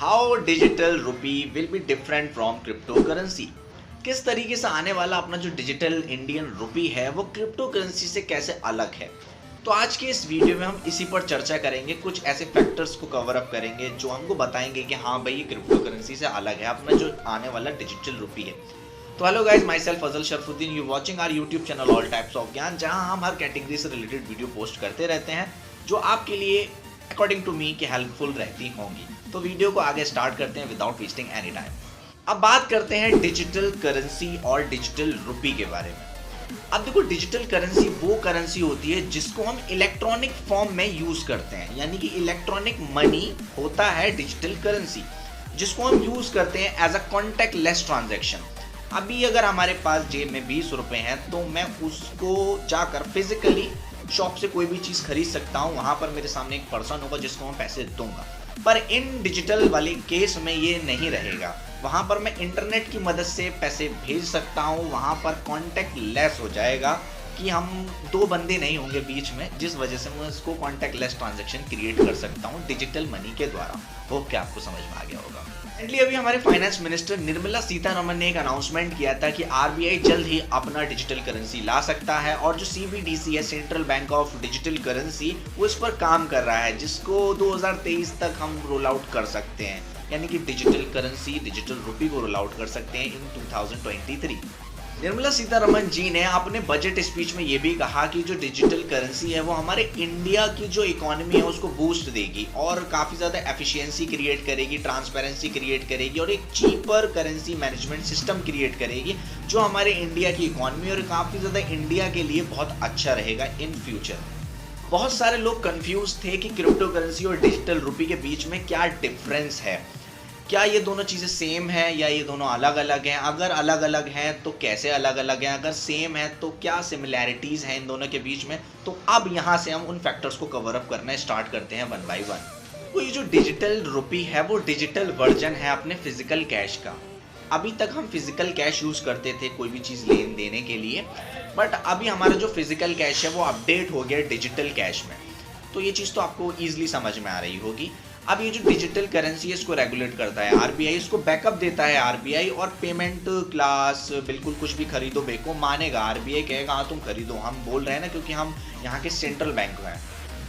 How digital rupee will be different from crypto currency. किस तरीके से आने वाला अपना जो डिजिटल इंडियन रुपी है वो क्रिप्टो करेंसी से कैसे अलग है। तो आज के इस वीडियो में हम इसी पर चर्चा करेंगे, कुछ ऐसे फैक्टर्स को कवर अप करेंगे जो हमको बताएंगे कि हाँ भाई ये क्रिप्टो करेंसी से अलग है अपना जो आने वाला डिजिटल रुपी है। तो hello guys, myself Fazal Sharafuddin, you watching our YouTube channel all types of Gyan, जहां हम हर कैटेगरी से रिलेटेड वीडियो पोस्ट करते रहते हैं जो आपके लिए अकॉर्डिंग टू मी के हेल्पफुल रहती होंगी। तो वीडियो को आगे स्टार्ट करते हैं विदाउट वेस्टिंग एनी टाइम। अब बात करते हैं डिजिटल करेंसी और डिजिटल रुपी के बारे में। अब देखो, डिजिटल करेंसी वो करेंसी होती है जिसको हम इलेक्ट्रॉनिक फॉर्म में यूज करते हैं, यानी कि इलेक्ट्रॉनिक मनी होता है डिजिटल करेंसी, जिसको हम यूज करते हैं as a contactless transaction. अभी अगर हमारे पास जेब में 20 रुपए हैं तो मैं उसको जाकर फिजिकली शॉप से कोई भी चीज़ खरीद सकता हूँ, वहाँ पर मेरे सामने एक पर्सन होगा जिसको मैं पैसे दूंगा। पर इन डिजिटल वाले केस में ये नहीं रहेगा, वहाँ पर मैं इंटरनेट की मदद से पैसे भेज सकता हूँ, वहाँ पर कॉन्टैक्ट लेस हो जाएगा कि हम दो बंदे नहीं होंगे बीच में, जिस वजह से मैं इसको कॉन्टैक्ट लेस ट्रांजेक्शन क्रिएट कर सकता हूँ डिजिटल मनी के द्वारा। होप कि आपको समझ में आ गया होगा। रिसेंटली अभी हमारे फाइनेंस मिनिस्टर निर्मला सीतारमण ने एक अनाउंसमेंट किया था कि आरबीआई जल्द ही अपना डिजिटल करेंसी ला सकता है, और जो सीबीडीसी है, central bank of digital currency, वो इस पर काम कर रहा है, जिसको 2023 तक हम रोल आउट कर सकते हैं, यानी कि डिजिटल करेंसी डिजिटल रुपी को रोल आउट कर सकते हैं इन 2023। निर्मला सीतारमण जी ने अपने बजट स्पीच में ये भी कहा कि जो डिजिटल करेंसी है वो हमारे इंडिया की जो इकोनॉमी है उसको बूस्ट देगी और काफ़ी ज़्यादा एफिशिएंसी क्रिएट करेगी, ट्रांसपेरेंसी क्रिएट करेगी और एक cheaper currency management system create करेगी जो हमारे इंडिया की इकोनॉमी और काफ़ी ज़्यादा इंडिया के लिए बहुत अच्छा रहेगा इन फ्यूचर। बहुत सारे लोग कंफ्यूज थे कि क्रिप्टो करेंसी और डिजिटल रुपी के बीच में क्या डिफरेंस है, क्या ये दोनों चीज़ें सेम है या ये दोनों अलग अलग हैं, अगर अलग अलग हैं तो कैसे अलग अलग हैं, अगर सेम है तो क्या सिमिलैरिटीज़ हैं इन दोनों के बीच में। तो अब यहाँ से हम उन फैक्टर्स को कवर अप करना स्टार्ट करते हैं वन बाय वन। तो ये जो डिजिटल रुपी है वो डिजिटल वर्जन है अपने फिजिकल कैश का। अभी तक हम फिजिकल कैश यूज़ करते थे कोई भी चीज़ लेन देने के लिए, बट अभी हमारा जो फिजिकल कैश है वो अपडेट हो गया डिजिटल कैश में। तो ये चीज़ तो आपको ईजिली समझ में आ रही होगी। अब ये जो डिजिटल करेंसी है इसको रेगुलेट करता है आरबीआई, इसको बैकअप देता है आरबीआई, और पेमेंट क्लास बिल्कुल कुछ भी खरीदो बेको मानेगा, आरबीआई कहेगा हाँ तुम खरीदो, हम बोल रहे हैं ना क्योंकि हम यहाँ के सेंट्रल बैंक में हैं,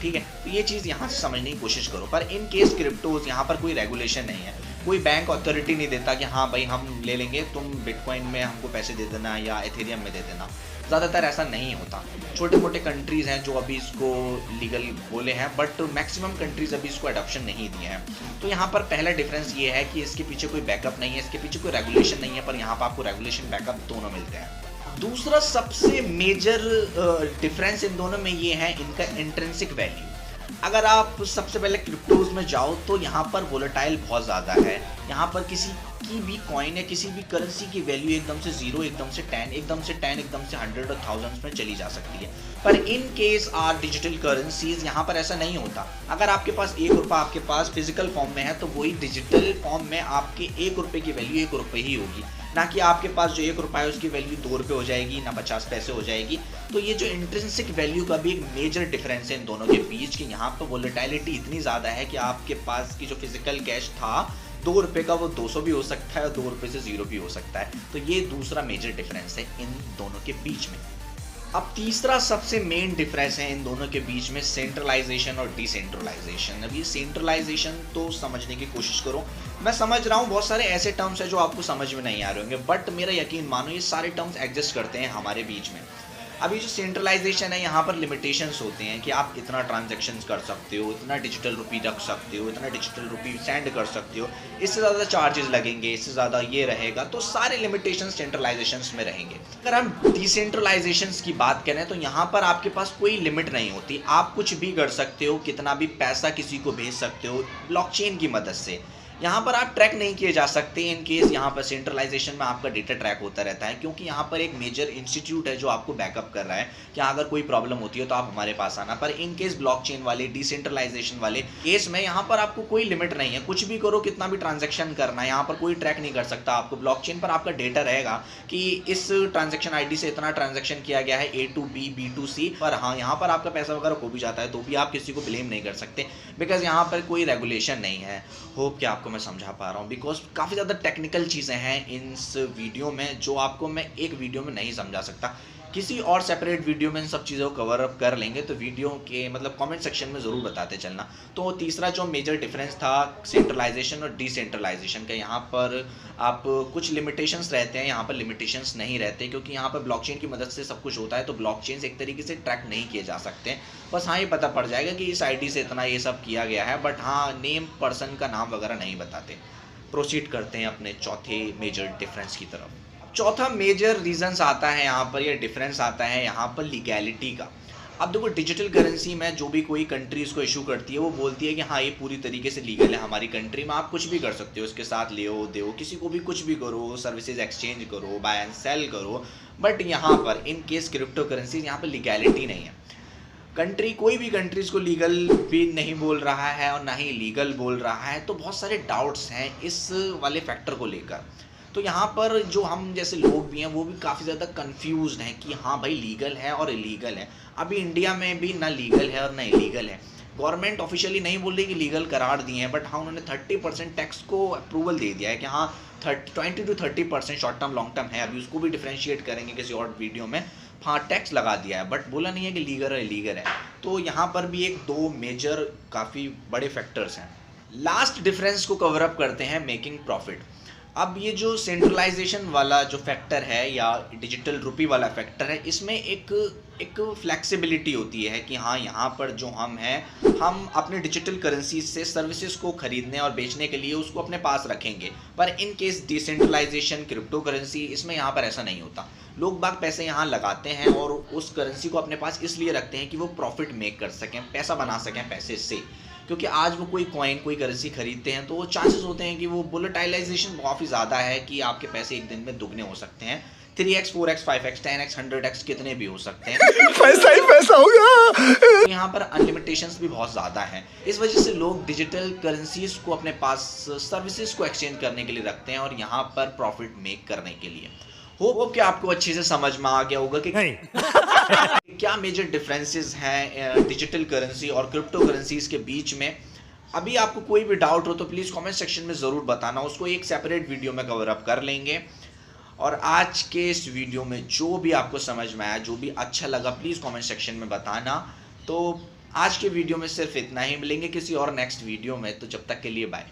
ठीक है। तो ये चीज़ यहाँ से समझने की कोशिश करो। पर इन केस क्रिप्टोज यहाँ पर कोई रेगुलेशन नहीं है, कोई बैंक अथॉरिटी नहीं देता कि हाँ भाई हम ले लेंगे, तुम बिटकॉइन में हमको पैसे दे देना या एथेरियम में दे देना। ज़्यादातर ऐसा नहीं होता। छोटे मोटे कंट्रीज़ हैं जो अभी इसको लीगल बोले हैं, बट मैक्सिमम कंट्रीज़ अभी इसको अडॉप्शन नहीं दिए हैं। तो यहाँ पर पहला डिफरेंस ये है कि इसके पीछे कोई बैकअप नहीं है, इसके पीछे कोई रेगुलेशन नहीं है, पर यहाँ पर आपको रेगुलेशन बैकअप दोनों मिलते हैं। दूसरा सबसे मेजर डिफरेंस इन दोनों में ये है इनका इंट्रिंसिक वैल्यू। अगर आप सबसे पहले क्रिप्टोज में जाओ तो यहाँ पर वोलेटाइल बहुत ज़्यादा है, यहाँ पर किसी की भी कॉइन या किसी भी करेंसी की वैल्यू एकदम से 0, एकदम से 10, एकदम से 10, एकदम से 100 और थाउजेंड्स में चली जा सकती है। पर in case are digital currencies यहाँ पर ऐसा नहीं होता। अगर आपके पास 1 रुपया आपके पास फिजिकल फॉर्म में है तो वही डिजिटल फॉर्म में आपके 1 रुपये की वैल्यू 1 रुपये ही होगी, ना कि आपके पास जो 1 रुपया है उसकी वैल्यू 2 रुपये हो जाएगी, ना 50 पैसे हो जाएगी। तो ये जो इंट्रिंसिक वैल्यू का भी एक मेजर डिफरेंस है इन दोनों के बीच कि यहाँ पर वोलेटिलिटी इतनी ज़्यादा है कि आपके पास की जो फिजिकल कैश था 2 रुपये का वो 200 भी हो सकता है और 2 रुपये से 0 भी हो सकता है। तो ये दूसरा मेजर डिफरेंस है इन दोनों के बीच में। अब तीसरा सबसे मेन डिफरेंस है इन दोनों के बीच में सेंट्रलाइजेशन और डिसेंट्रलाइजेशन। अब ये सेंट्रलाइजेशन तो समझने की कोशिश करो। मैं समझ रहा हूँ बहुत सारे ऐसे टर्म्स हैं जो आपको समझ में नहीं आ रहे होंगे, बट मेरा यकीन मानो ये सारे टर्म्स एग्जिस्ट करते हैं हमारे बीच में। अभी जो सेंट्रलाइजेशन है यहाँ पर लिमिटेशंस होते हैं कि आप इतना ट्रांजैक्शंस कर सकते हो, इतना डिजिटल रुपी रख सकते हो, इतना डिजिटल रुपी सेंड कर सकते हो, इससे ज़्यादा चार्जेस लगेंगे, इससे ज़्यादा ये रहेगा। तो सारे लिमिटेशंस सेंट्रलाइजेशंस में रहेंगे। अगर हम डिसेंट्रलाइजेशंस की बात करें तो यहाँ पर आपके पास कोई लिमिट नहीं होती, आप कुछ भी कर सकते हो, कितना भी पैसा किसी को भेज सकते हो ब्लॉकचेन की मदद से। यहाँ पर आप ट्रैक नहीं किए जा सकते इन केस यहाँ पर सेंट्रलाइजेशन में आपका डेटा ट्रैक होता रहता है, क्योंकि यहाँ पर एक मेजर इंस्टीट्यूट है जो आपको बैकअप कर रहा है कि अगर कोई प्रॉब्लम होती है तो आप हमारे पास आना। पर इन केस ब्लॉकचेन वाले डिसेंट्रलाइजेशन वाले केस में यहाँ पर आपको कोई लिमिट नहीं है, कुछ भी करो, कितना भी ट्रांजेक्शन करना है, यहाँ पर कोई ट्रैक नहीं कर सकता आपको। ब्लॉकचेन पर आपका डेटा रहेगा कि इस ट्रांजेक्शन आईडी से इतना ट्रांजेक्शन किया गया है A to B, B to C। पर हाँ, यहाँ पर आपका पैसा वगैरह खो भी जाता है तो भी आप किसी को ब्लेम नहीं कर सकते, बिकॉज यहाँ पर कोई रेगुलेशन नहीं है। होप कि आपको मैं समझा पा रहा हूँ, बिकॉज काफ़ी ज़्यादा टेक्निकल चीज़ें हैं इस वीडियो में जो आपको मैं एक वीडियो में नहीं समझा सकता। किसी और सेपरेट वीडियो में इन सब चीज़ों को कवर अप कर लेंगे, तो वीडियो के मतलब कमेंट सेक्शन में ज़रूर बताते चलना। तो तीसरा जो मेजर डिफरेंस था सेंट्रलाइजेशन और डिसेंट्रलाइजेशन का, यहाँ पर आप कुछ लिमिटेशंस रहते हैं, यहाँ पर लिमिटेशंस नहीं रहते, क्योंकि यहाँ पर ब्लॉकचेन की मदद से सब कुछ होता है। तो ब्लॉकचेन एक तरीके से ट्रैक नहीं किए जा सकते। बस हाँ, ये पता पड़ जाएगा कि इस आईडी से इतना ये सब किया गया है, बट हाँ नेम पर्सन का नाम वगैरह नहीं बताते। प्रोसीड करते हैं अपने चौथे मेजर डिफरेंस की तरफ। चौथा मेजर रीजंस आता है यहाँ पर, ये डिफरेंस आता है यहाँ पर लीगैलिटी का। अब देखो, डिजिटल करेंसी में जो भी कोई कंट्री इसको इशू करती है वो बोलती है कि हाँ ये पूरी तरीके से लीगल है, हमारी कंट्री में आप कुछ भी कर सकते हो, इसके साथ ले दो, किसी को भी कुछ भी करो, सर्विसेज एक्सचेंज करो, बाय एंड सेल करो। बट यहाँ पर इन केस क्रिप्टो करेंसी, यहाँ पर लीगैलिटी नहीं है। कंट्री, कोई भी कंट्री इसको लीगल भी नहीं बोल रहा है और ना ही लीगल बोल रहा है। तो बहुत सारे डाउट्स हैं इस वाले फैक्टर को लेकर। तो यहाँ पर जो हम जैसे लोग भी हैं वो भी काफ़ी ज़्यादा कंफ्यूज्ड हैं कि हाँ भाई लीगल है और इलीगल है। अभी इंडिया में भी ना लीगल है और ना इलीगल है। गवर्नमेंट ऑफिशियली नहीं बोल रही कि लीगल करार दिए हैं, बट हाँ उन्होंने 30% टैक्स को अप्रूवल दे दिया है कि हाँ 20 to 30% short term long term है। अभी उसको भी डिफ्रेंशिएट करेंगे किसी और वीडियो में। हाँ टैक्स लगा दिया है, बट बोला नहीं है कि लीगल है इलीगल है। तो यहाँ पर भी एक दो मेजर काफ़ी बड़े फैक्टर्स हैं। लास्ट डिफरेंस को कवर अप करते हैं, मेकिंग प्रॉफिट। अब ये जो सेंट्रलाइजेशन वाला जो फैक्टर है या डिजिटल रुपी वाला फैक्टर है, इसमें एक फ्लेक्सिबिलिटी होती है कि हाँ यहाँ पर जो हम हैं, हम अपने डिजिटल करेंसी से सर्विसेज को खरीदने और बेचने के लिए उसको अपने पास रखेंगे। पर in case decentralization cryptocurrency, इसमें यहाँ पर ऐसा नहीं होता। लोग बाग पैसे यहाँ लगाते हैं और उस करेंसी को अपने पास इसलिए रखते हैं कि वो प्रॉफिट मेक कर सकें, पैसा बना सकें पैसे से। क्योंकि आज वो कोई कॉइन, कोई करेंसी खरीदते हैं तो वो चांसेस होते हैं कि वो वोलेटाइलाइजेशन काफ़ी ज़्यादा है कि आपके पैसे एक दिन में दुगने हो सकते हैं। 3x 4x 5x 10x 100x कितने भी हो सकते हैं। पैसा ही पैसा होगा। यहाँ पर अनलिमिटेशंस भी बहुत ज़्यादा हैं। इस वजह से लोग डिजिटल करेंसीज को अपने पास सर्विसेज को एक्सचेंज करने के लिए रखते हैं और यहाँ पर प्रॉफिट मेक करने के लिए। होप कि आपको अच्छे से समझ में आ गया होगा कि क्या मेजर डिफरेंसेस हैं डिजिटल करेंसी और क्रिप्टो करेंसीज के बीच में। अभी आपको कोई भी डाउट हो तो प्लीज़ कमेंट सेक्शन में ज़रूर बताना, उसको एक सेपरेट वीडियो में कवर अप कर लेंगे। और आज के इस वीडियो में जो भी आपको समझ में आया, जो भी अच्छा लगा, प्लीज़ कमेंट सेक्शन में बताना। तो आज के वीडियो में सिर्फ इतना ही, मिलेंगे किसी और नेक्स्ट वीडियो में। तो जब तक के लिए बाय।